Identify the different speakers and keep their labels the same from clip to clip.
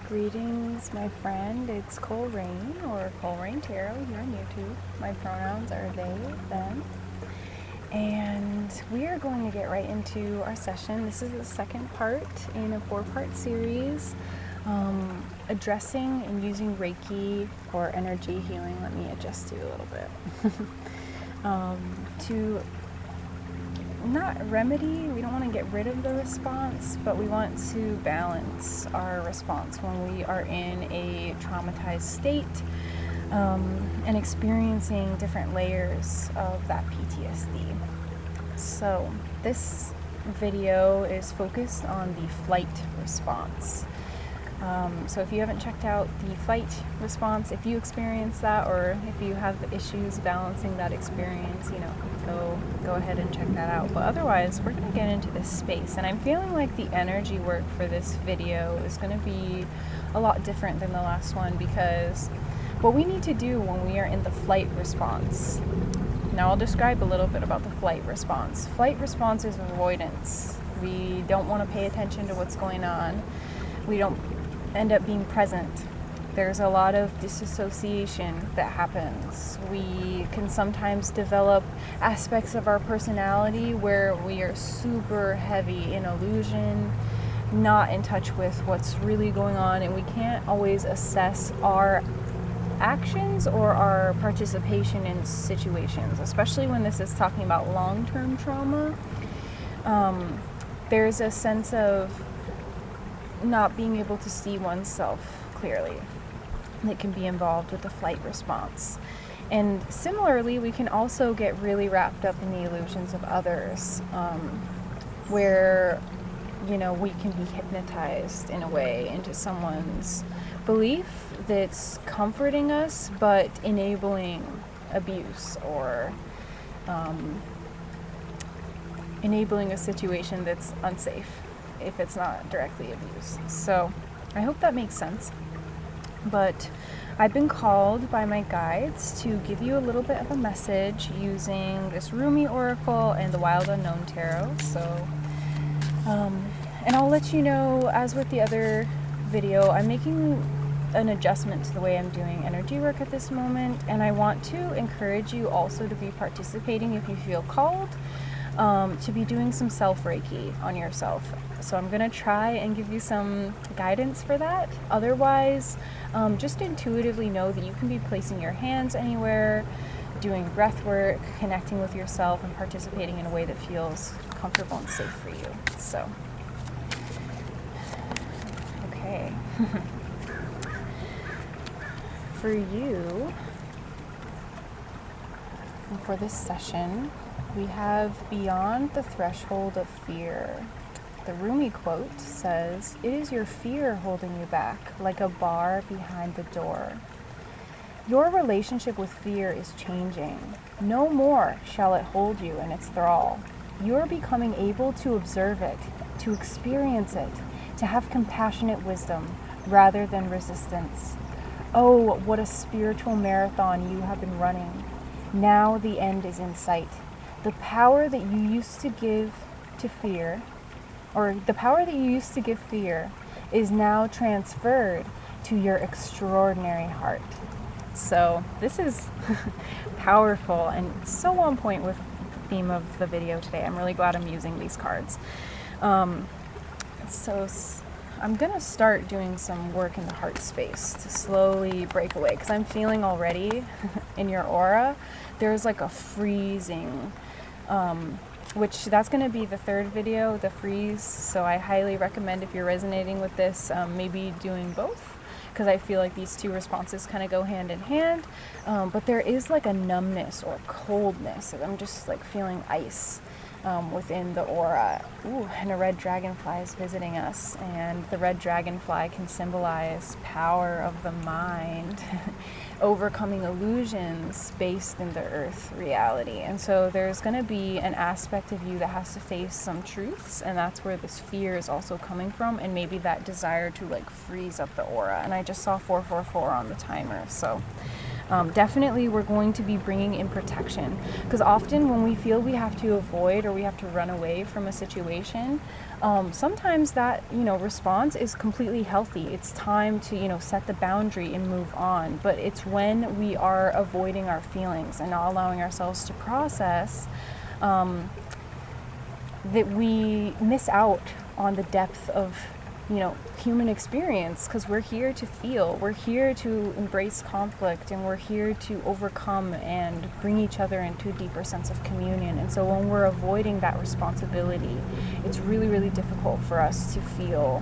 Speaker 1: Greetings, my friend. It's Coleraine, or Coleraine Tarot here on YouTube. My pronouns are they, them. And we are going to get right into our session. This is the second part in a 4-part series addressing and using Reiki for energy healing. Let me adjust you a little bit. To not remedy, we don't want to get rid of the response, but we want to balance our response when we are in a traumatized state and experiencing different layers of that PTSD. So this video is focused on the flight response. So if you haven't checked out the fight response, if you experience that, or if you have issues balancing that experience, go ahead and check that out. But otherwise, we're going to get into this space, and I'm feeling like the energy work for this video is going to be a lot different than the last one, because what we need to do when we are in the flight response. Now I'll describe a little bit about the flight response. Flight response is avoidance. We don't want to pay attention to what's going on. We don't end up being present. There's a lot of disassociation that happens. We can sometimes develop aspects of our personality where we are super heavy in illusion, not in touch with what's really going on, and we can't always assess our actions or our participation in situations, especially when this is talking about long-term trauma. There's a sense of not being able to see oneself clearly that can be involved with the flight response. And similarly, we can also get really wrapped up in the illusions of others, where we can be hypnotized in a way into someone's belief that's comforting us but enabling abuse, or enabling a situation that's unsafe if it's not directly abuse. So I hope that makes sense. But I've been called by my guides to give you a little bit of a message using this Rumi Oracle and the Wild Unknown Tarot. So, and I'll let you know, as with the other video, I'm making an adjustment to the way I'm doing energy work at this moment, and I want to encourage you also to be participating if you feel called to be doing some self-Reiki on yourself. So I'm going to try and give you some guidance for that. Otherwise, just intuitively know that you can be placing your hands anywhere, doing breath work, connecting with yourself, and participating in a way that feels comfortable and safe for you. So, okay. For you, for this session, we have beyond the threshold of fear. The Rumi quote says, "It is your fear holding you back, like a bar behind the door." Your relationship with fear is changing. No more shall it hold you in its thrall. You are becoming able to observe it, to experience it, to have compassionate wisdom rather than resistance. Oh, what a spiritual marathon you have been running. Now the end is in sight. The power that you used to give to fear, is now transferred to your extraordinary heart. So this is powerful and so on point with the theme of the video today. I'm really glad I'm using these cards. So I'm going to start doing some work in the heart space to slowly break away, because I'm feeling already in your aura, there's like a freezing, which that's going to be the third video, the freeze. So I highly recommend, if you're resonating with this, maybe doing both, because I feel like these two responses kind of go hand in hand. But there is like a numbness or coldness. I'm just like feeling ice within the aura. Ooh, and a red dragonfly is visiting us, and the red dragonfly can symbolize power of the mind, overcoming illusions based in the earth reality. And so there's going to be an aspect of you that has to face some truths, and that's where this fear is also coming from, and maybe that desire to like freeze up the aura. And I just saw 444 on the timer, so Definitely we're going to be bringing in protection, because often when we feel we have to avoid or we have to run away from a situation, sometimes that, response is completely healthy. It's time to, set the boundary and move on. But it's when we are avoiding our feelings and not allowing ourselves to process, that we miss out on the depth of, human experience, because we're here to feel, we're here to embrace conflict, and we're here to overcome and bring each other into a deeper sense of communion. And so when we're avoiding that responsibility, it's really, really difficult for us to feel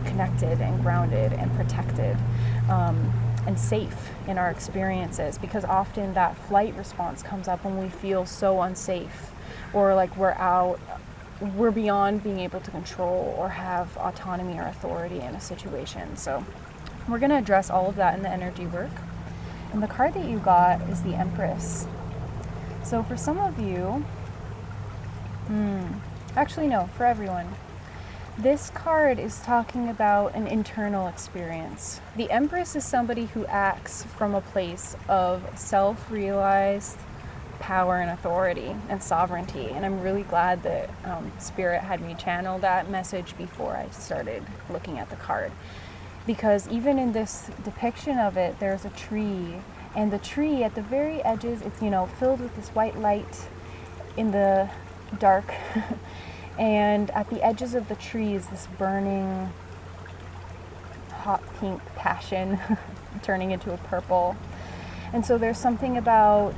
Speaker 1: connected and grounded and protected, and safe in our experiences, because often that flight response comes up when we feel so unsafe, or like we're beyond being able to control or have autonomy or authority in a situation. So we're going to address all of that in the energy work. And the card that you got is the Empress. So for some of you, actually no, for everyone, this card is talking about an internal experience. The Empress is somebody who acts from a place of self-realized power and authority and sovereignty. And I'm really glad that Spirit had me channel that message before I started looking at the card. Because even in this depiction of it, there's a tree, and the tree at the very edges, it's, filled with this white light in the dark. And at the edges of the tree is this burning hot pink passion turning into a purple. And so there's something about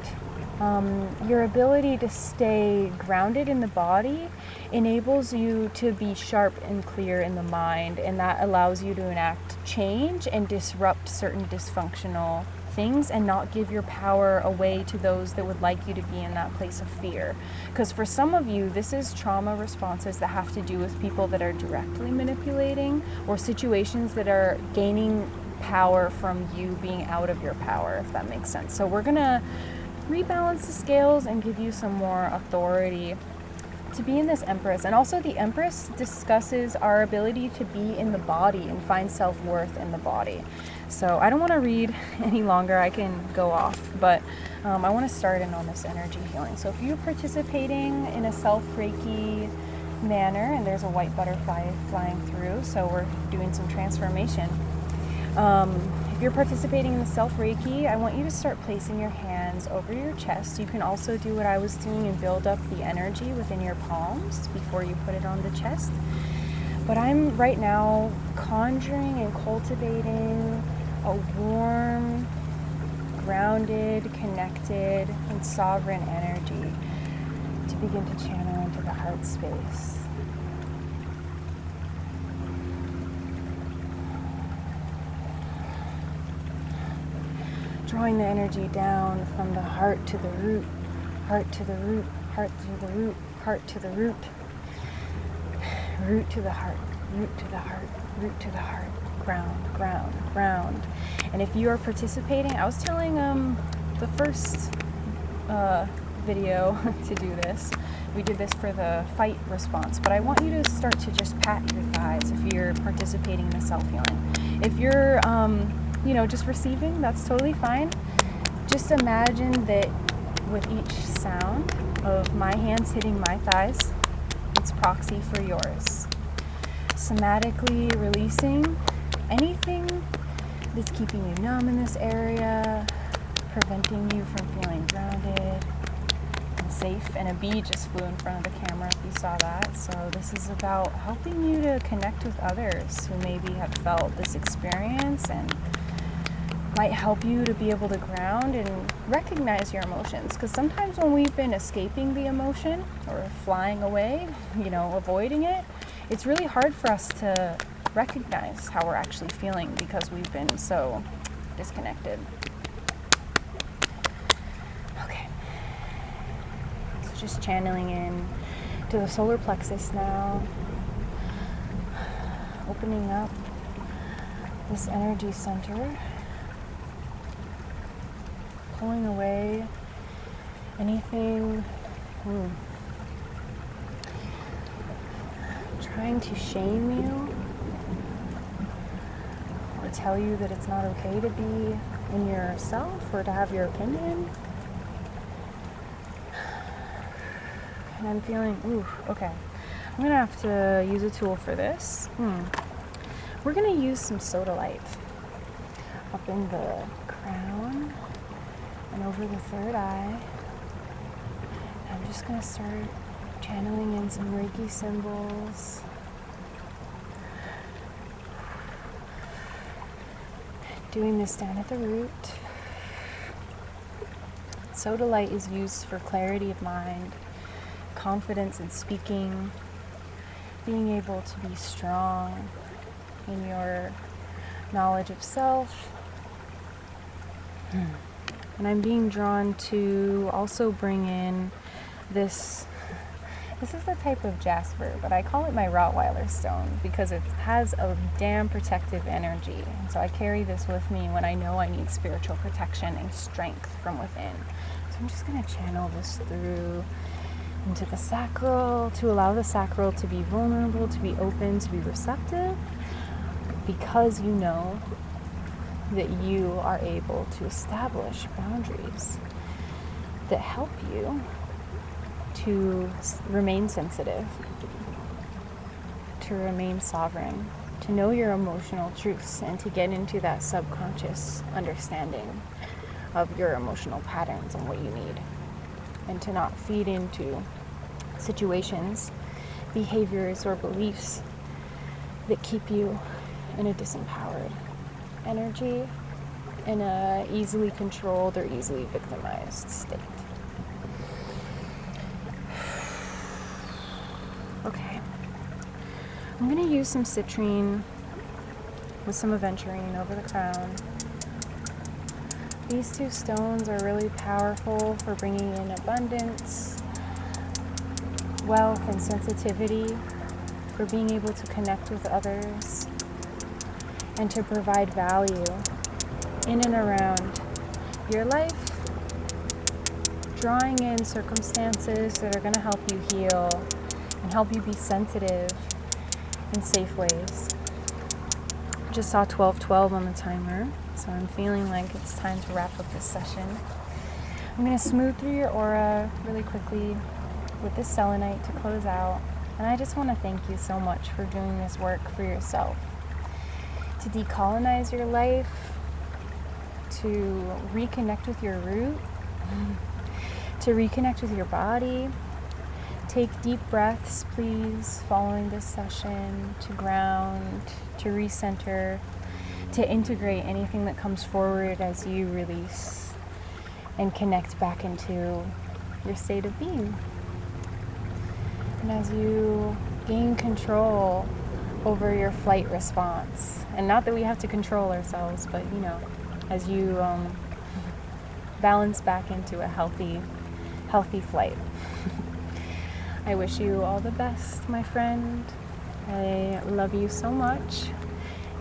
Speaker 1: your ability to stay grounded in the body enables you to be sharp and clear in the mind, and that allows you to enact change and disrupt certain dysfunctional things and not give your power away to those that would like you to be in that place of fear. Because for some of you, this is trauma responses that have to do with people that are directly manipulating, or situations that are gaining power from you being out of your power, if that makes sense. So we're gonna rebalance the scales and give you some more authority to be in this Empress. And also the Empress discusses our ability to be in the body and find self-worth in the body. So I don't want to read any longer, I can go off, but I want to start in on this energy healing. So if you're participating in a self-Reiki manner, and there's a white butterfly flying through, so we're doing some transformation. If you're participating in the self-Reiki, I want you to start placing your hands over your chest. You can also do what I was doing and build up the energy within your palms before you put it on the chest. But I'm right now conjuring and cultivating a warm, grounded, connected, and sovereign energy to begin to channel into the heart space. Drawing the energy down from the heart to the root, heart to the root, heart to the root, heart to the root, root to the heart, root to the heart, root to the heart, ground, ground, ground. And if you are participating, I was telling the first video to do this. We did this for the fight response, but I want you to start to just pat your thighs if you're participating in the self-healing. If you're just receiving, that's totally fine. Just imagine that with each sound of my hands hitting my thighs, it's proxy for yours. Somatically releasing anything that's keeping you numb in this area, preventing you from feeling grounded and safe. And a bee just flew in front of the camera if you saw that. So this is about helping you to connect with others who maybe have felt this experience, and might help you to be able to ground and recognize your emotions. Because sometimes when we've been escaping the emotion or flying away, avoiding it, it's really hard for us to recognize how we're actually feeling because we've been so disconnected. Okay. So just channeling in to the solar plexus now. Opening up this energy center. Pulling away anything trying to shame you or tell you that it's not okay to be in yourself or to have your opinion. And I'm feeling, ooh, okay. I'm gonna have to use a tool for this. We're gonna use some sodalite up in the crown and over the third eye. I'm just gonna start channeling in some Reiki symbols. Doing this down at the root. Sodalite is used for clarity of mind, confidence in speaking, being able to be strong in your knowledge of self. And I'm being drawn to also bring in this is the type of jasper, but I call it my Rottweiler stone because it has a damn protective energy. And so I carry this with me when I know I need spiritual protection and strength from within. So I'm just going to channel this through into the sacral to allow the sacral to be vulnerable, to be open, to be receptive, because you know that you are able to establish boundaries that help you to remain sensitive, to remain sovereign, to know your emotional truths, and to get into that subconscious understanding of your emotional patterns and what you need, and to not feed into situations, behaviors, or beliefs that keep you in a disempowered energy, in a easily controlled or easily victimized state. Okay, I'm going to use some citrine with some aventurine over the crown. These two stones are really powerful for bringing in abundance, wealth, and sensitivity, for being able to connect with others, and to provide value in and around your life, drawing in circumstances that are going to help you heal and help you be sensitive in safe ways. Just saw 12:12 on the timer, so I'm feeling like it's time to wrap up this session. I'm going to smooth through your aura really quickly with this selenite to close out. And I just want to thank you so much for doing this work for yourself, to decolonize your life, to reconnect with your root, to reconnect with your body. Take deep breaths, please, following this session, to ground, to recenter, to integrate anything that comes forward as you release and connect back into your state of being. And as you gain control over your flight response, and not that we have to control ourselves, but as you balance back into a healthy flight. I wish you all the best, my friend. I love you so much,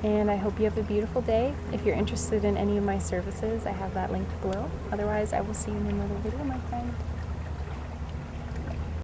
Speaker 1: and I hope you have a beautiful day. If you're interested in any of my services, I have that linked below. Otherwise, I will see you in another video, my friend.